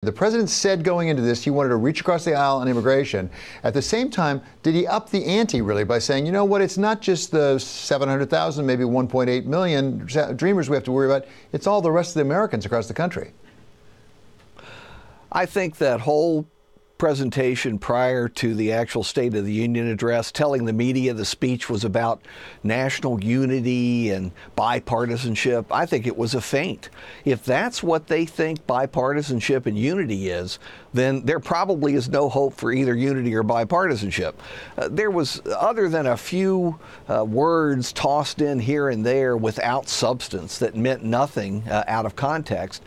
The president said going into this he wanted to reach across the aisle on immigration. At the same time, did he up the ante really by saying, you know what, it's not just the 700,000, maybe 1.8 million dreamers we have to worry about, it's all the rest of the Americans across the country? I think that whole presentation prior to the actual State of the Union address, telling the media the speech was about national unity and bipartisanship, I think it was a feint. If that's what they think bipartisanship and unity is, then there probably is no hope for either unity or bipartisanship. There was, other than a few words tossed in here and there without substance that meant nothing out of context,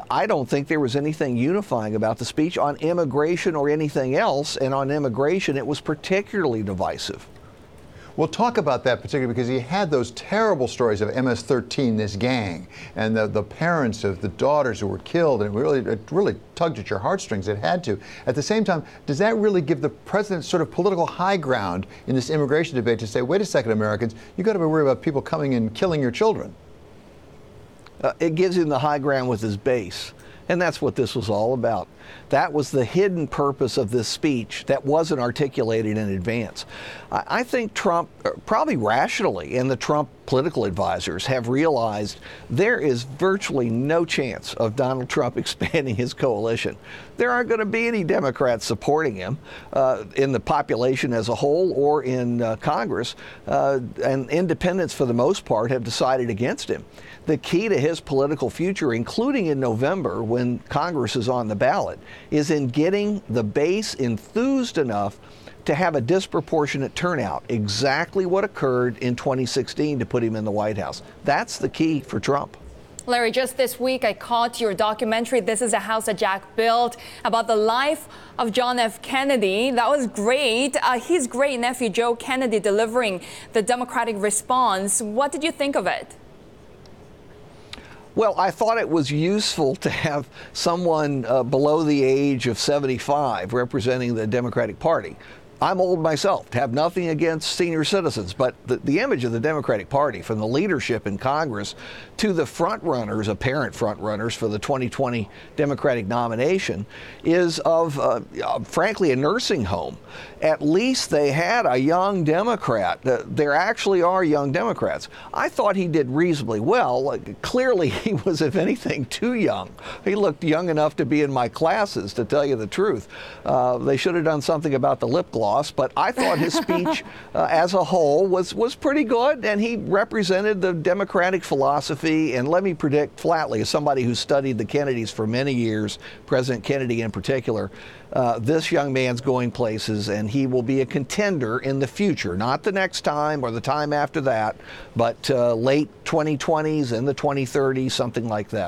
I don't think there was anything unifying about the speech on immigration or anything else, and on immigration it was particularly divisive. We'll talk about that particularly because he had those terrible stories of MS-13, this gang, and the parents of the daughters who were killed, and it really tugged at your heartstrings. It had to. At the same time, does that really give the president sort of political high ground in this immigration debate to say, wait a second, Americans, you got to be worried about people coming and killing your children? It gives him the high ground with his base. And that's what this was all about. That was the hidden purpose of this speech that wasn't articulated in advance. I think Trump, probably rationally, and the Trump political advisors have realized there is virtually no chance of Donald Trump expanding his coalition. There aren't going to be any Democrats supporting him in the population as a whole or in Congress, and independents for the most part have decided against him. The key to his political future, including in November when Congress is on the ballot, is in getting the base enthused enough to have a disproportionate turnout, exactly what occurred in 2016 to put him in the White House. That's the key for Trump. Larry, just this week I caught your documentary, This is a House That Jack Built, about the life of John F. Kennedy. That was great. His great nephew, Joe Kennedy, delivering the Democratic response. What did you think of it? Well, I thought it was useful to have someone below the age of 75 representing the Democratic Party. I'm old myself, have nothing against senior citizens, but the image of the Democratic Party, from the leadership in Congress to the front-runners, apparent front-runners for the 2020 Democratic nomination, is of, frankly, a nursing home. At least they had a young Democrat. There actually are young Democrats. I thought he did reasonably well. Clearly, he was, if anything, too young. He looked young enough to be in my classes, to tell you the truth. They should have done something about the lip gloss, but I thought his speech as a whole was pretty good, and he represented the Democratic philosophy. And let me predict flatly, as somebody who studied the Kennedys for many years, President Kennedy in particular, this young man's going places, and he will be a contender in the future, not the next time or the time after that, but late 2020s and the 2030s, something like that.